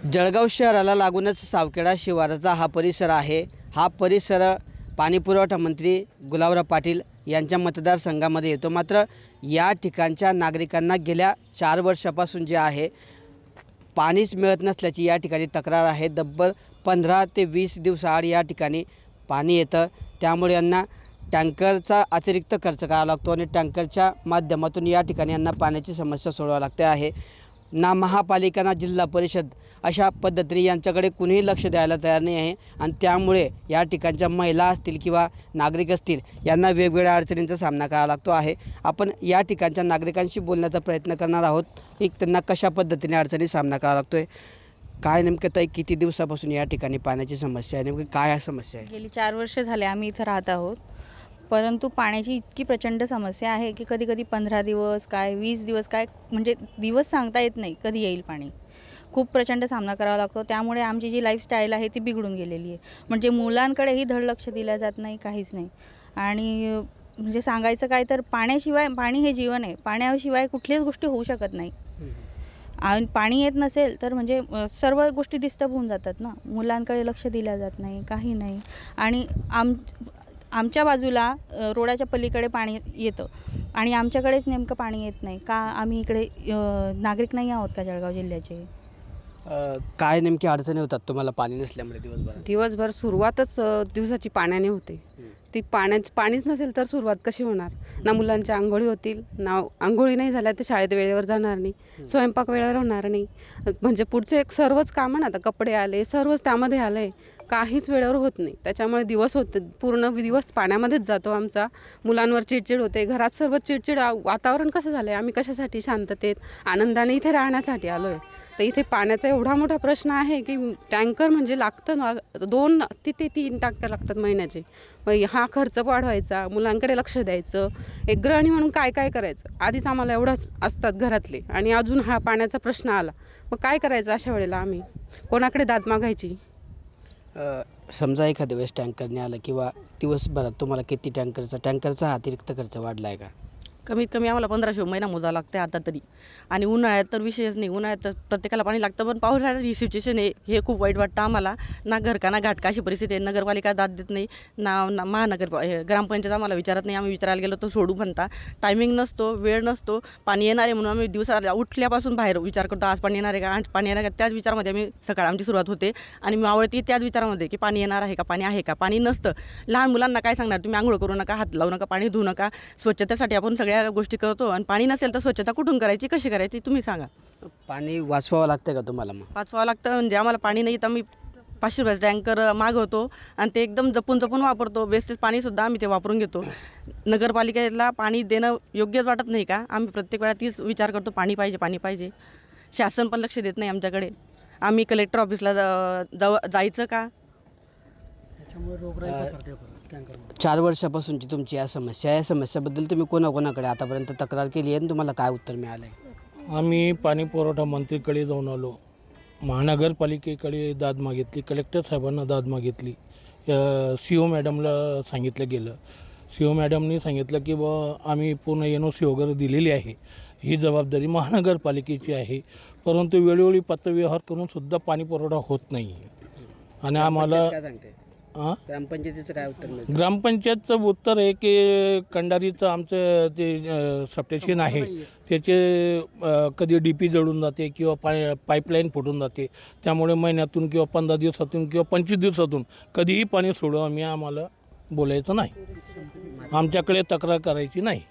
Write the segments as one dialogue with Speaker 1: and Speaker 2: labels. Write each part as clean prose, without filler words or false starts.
Speaker 1: जळगाव शहराला लागूनच सावखेडा शिवाराचा हा परिसर आहे। हा परिसर पाणीपुरवठा मंत्री गुलाबराव पाटील यांच्या मतदारसंघामध्ये येतो। मात्र या ठिकाणच्या नागरिकांना गेल्या 4 वर्षापासून जे आहे पाणीच मिळत नसल्याची या ठिकाणी तक्रार आहे। तब्बल 15 ते 20 दिवसाआड या ठिकाणी पाणी येतं, त्यामुळे यांना टँकरचा अतिरिक्त खर्च करावा लागतो आणि टँकरच्या माध्यमातून या ठिकाणी यांना पाण्याची समस्या सोडवावी लागते आहे। ना महापालिका ना जिल्हा परिषद अशा पद्धतीने यांच्याकडे कुणीही लक्ष द्यायला तयार नाही आहे आणि त्यामुळे या ठिकाणच्या महिला असतील किंवा नागरिक असतील यांना वेगवेगळ्या अडचणींचा सामना करावा लागतो आहे। आपण या ठिकाणच्या नागरिकांशी बोलण्याचा प्रयत्न करणार आहोत की त्यांना कशा पद्धतीने अडचणी सामना करावा लागतोय, काय नेमकं ताई किती दिवसापासून या ठिकाणी पाण्याची समस्या आहे, नेमकी काय समस्या आहे?
Speaker 2: गेली 4 वर्ष झाले आम्ही इथं राहत आहोत, परंतु पाण्याची इतकी प्रचंड समस्या आहे की कधी कधी 15 दिवस काय 20 दिवस काय म्हणजे दिवस सांगता येत नाही कधी येईल पाणी। खूप प्रचंड सामना करावा लागतो, त्यामुळे आमची जी लाईफस्टाईल आहे ती बिघडून गेलेली आहे। म्हणजे मुलांकडेही धड लक्ष दिलं जात नाही, काहीच नाही। आणि म्हणजे सांगायचं काय तर पाण्याशिवाय, पाणी हे जीवन आहे, पाण्याशिवाय कुठलीच गोष्टी होऊ शकत नाही। आणि पाणी येत नसेल तर म्हणजे सर्व गोष्टी डिस्टर्ब होऊन जातात ना, मुलांकडे लक्ष दिलं जात नाही, काही नाही। आणि आमच्या बाजूला रोडाच्या पलीकडे पाणी येतं आणि आमच्याकडेच नेमकं पाणी येत नाही का? आम्ही इकडे नागरिक नाही आहोत का जळगाव जिल्ह्याचे?
Speaker 1: काय नेमकी अडचणी होतात तुम्हाला पाणी नसल्यामुळे?
Speaker 3: दिवसभर सुरुवातच दिवसाची पाण्याने होते। ती पाणीच नसेल तर सुरुवात कशी होणार? ना मुलांच्या आंघोळी होतील, ना आंघोळी नाही झाल्या तर शाळेत वेळेवर जाणार नाही, स्वयंपाक वेळेवर होणार नाही। म्हणजे पुढचे एक सर्वच कामं ना, आता कपडे आले सर्वच त्यामध्ये आलं आहे, काहीच वेळेवर होत नाही। त्याच्यामुळे पूर्ण दिवस पाण्यामध्येच जातो आमचा। मुलांवर चिडचिड होते, घरात सर्व चिडचिड वातावरण कसं झालं आहे? आम्ही कशासाठी शांततेत आनंदाने इथे राहण्यासाठी आलो आहे, तर इथे पाण्याचा एवढा मोठा प्रश्न आहे की टँकर म्हणजे लागतं ना, 2 ते 3 टँकर लागतात महिन्याचे। मग हा खर्च वाढवायचा, मुलांकडे लक्ष द्यायचं, एक गृहिणी म्हणून काय काय करायचं? आधीच आम्हाला एवढंच असतात घरातले आणि अजून हा पाण्याचा प्रश्न आला, मग काय करायचं अशा वेळेला? आम्ही कोणाकडे दाद मागायची?
Speaker 1: समजा एखाद्या वेळेस टँकरने आलं किंवा दिवसभरात तुम्हाला किती टँकरचा अतिरिक्त खर्च वाढला आहे का?
Speaker 4: कमीत कमी आम्हाला 1500 महिना मोजावं लागते आता तरी। आणि उन्हाळ्यात तर विषयच नाही, उन्हाळ्यात तर प्रत्येकाला पाणी लागतं, पण पावसाळ्यात ही सिच्युएशन आहे, हे खूप वाईट वाटतं आम्हाला। ना घरका ना घाटका अशी परिस्थिती आहे, नगरपालिका दाद देत नाही, ना ग्रामपंचायत आम्हाला विचारत नाही। आम्ही विचारायला गेलो तर सोडू म्हणता, टायमिंग नसतो, वेळ नसतो। पाणी येणार आहे म्हणून आम्ही दिवसाला उठल्यापासून बाहेर विचार करतो, आज पाणी येणार आहे का, आज पाणी येणार का? त्याच विचारामध्ये आम्ही सकाळ आमची सुरुवात होते आणि मावळती त्याच विचारामध्ये की पाणी येणार आहे का, पाणी आहे का? पाणी नसतं। लहान मुलांना काय सांगणार? तुम्ही आंघोळ करू नका, हात लावू नका, पाणी धुवू नका। स्वच्छतेसाठी आपण सगळ्या गोष्टी करतो आणि पाणी नसेल तर स्वच्छता कुठून करायची, कशी करायची तुम्ही सांगा?
Speaker 1: पाणी वाचवावं लागतं का तुम्हाला? मग
Speaker 4: वाचवावं लागतं म्हणजे आम्हाला पाणी नाही तर आम्ही 500 रुपयाचं टँकर मागवतो आणि ते एकदम जपून वापरतो। वेस्टेज पाणीसुद्धा आम्ही ते वापरून घेतो। नगरपालिकेला पाणी देणं योग्यच वाटत नाही का? आम्ही प्रत्येक वेळा तीच विचार करतो, पाणी पाहिजे, पाणी पाहिजे। शासन पण लक्ष देत नाही आमच्याकडे। आम्ही कलेक्टर ऑफिसला जायचं का?
Speaker 1: 4 वर्षापासूनची तुमची या समस्याबद्दल तुम्ही कोणाकोणाकडे आतापर्यंत तक्रार केली आहे आणि तुम्हाला काय उत्तर मिळालं आहे?
Speaker 5: आम्ही पाणी पुरवठा मंत्रीकडे जाऊन आलो, महानगरपालिकेकडे दाद मागितली, कलेक्टर साहेबांना दाद मागितली, CO मॅडमला सांगितलं गेलं। CO मॅडमनी सांगितलं की आम्ही पूर्ण NOC वगैरे दिलेली आहे, ही जबाबदारी महानगरपालिकेची आहे, परंतु वेळोवेळी पत्रव्यवहार करूनसुद्धा पाणी पुरवठा होत नाही। आणि आम्हाला
Speaker 1: ग्रामपंचायतीचं काय उत्तर मिळतं?
Speaker 5: ग्रामपंचायतचं उत्तर आहे की कंडारीचं आमचं ते सबस्टेशन आहे, त्याचे कधी DP जळून जाते किंवा पाईपलाईन फुटून जाते, त्यामुळे महिन्यातून किंवा 15 दिवसातून किंवा 25 दिवसातून कधीही पाणी सोडू आम्हाला बोलायचं नाही, आमच्याकडे तक्रार करायची नाही।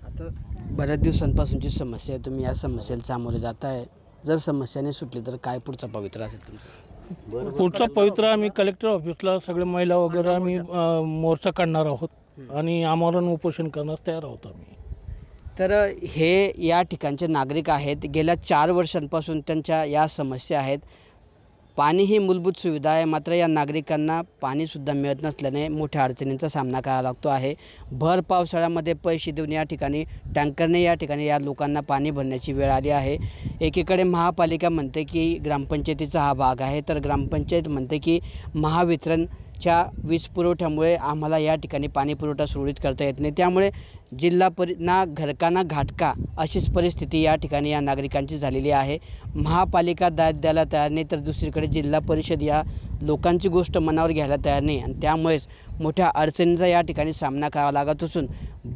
Speaker 1: आता बऱ्याच दिवसांपासूनची समस्या आहे, तुम्ही या समस्येला सामोरे जात आहे, जर समस्याने सुटली तर काय पुढचा पवित्रा असेल तुमचं?
Speaker 5: पुढचा पवित्रा आम्ही कलेक्टर ऑफिसला सगळे महिला वगैरे आम्ही मोर्चा काढणार आहोत आणि आमरण उपोषण करण्यास तयार आहोत आम्ही।
Speaker 1: तर हे या ठिकाणचे नागरिक आहेत, गेल्या 4 वर्षांपासून त्यांच्या या समस्या आहेत। पाणी ही मूलभूत सुविधा आहे, मात्र या नागरिकांना पाणीसुद्धा मिळत नसल्याने मोठ्या अडचणींचा सामना करावा लागतो आहे। भर पावसाळ्यामध्ये पैसे देऊन या ठिकाणी टँकरने या ठिकाणी या लोकांना पाणी भरण्याची वेळ आली आहे। एकीकडे महापालिका म्हणते की ग्रामपंचायतीचा हा भाग आहे, तर ग्रामपंचायत म्हणते की महावितरणच्या वीज पुरवठ्यामुळे आम्हाला या ठिकाणी पाणी पुरवठा सुरळीत करता येत नाही, त्यामुळे ना घरका ना घाटका अशीच परिस्थिती या ठिकाणी या नागरिकांची झालेली आहे। महापालिका दाद द्यायला तयार नाही, तर दुसरीकडे जिल्हा परिषद या लोकांची गोष्ट मनावर घ्यायला तयार नाही आणि त्यामुळेच मोठ्या अडचणींचा या ठिकाणी सामना करावा लागत असून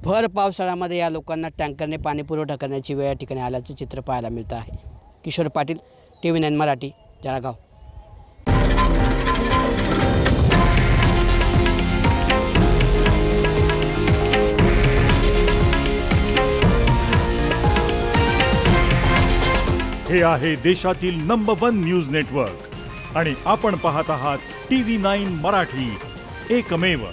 Speaker 1: भर पावसाळ्यामध्ये या लोकांना टँकरने पाणी पुरवठा करण्याची वेळ या ठिकाणी आल्याचं चित्र पाहायला मिळतं आहे। किशोर पाटील, TV9 मराठी, जळगाव।
Speaker 6: हे आहे देशातील नंबर 1 न्यूज नेटवर्क आणि आपण पाहत आहात TV9 मराठी, एकमेव।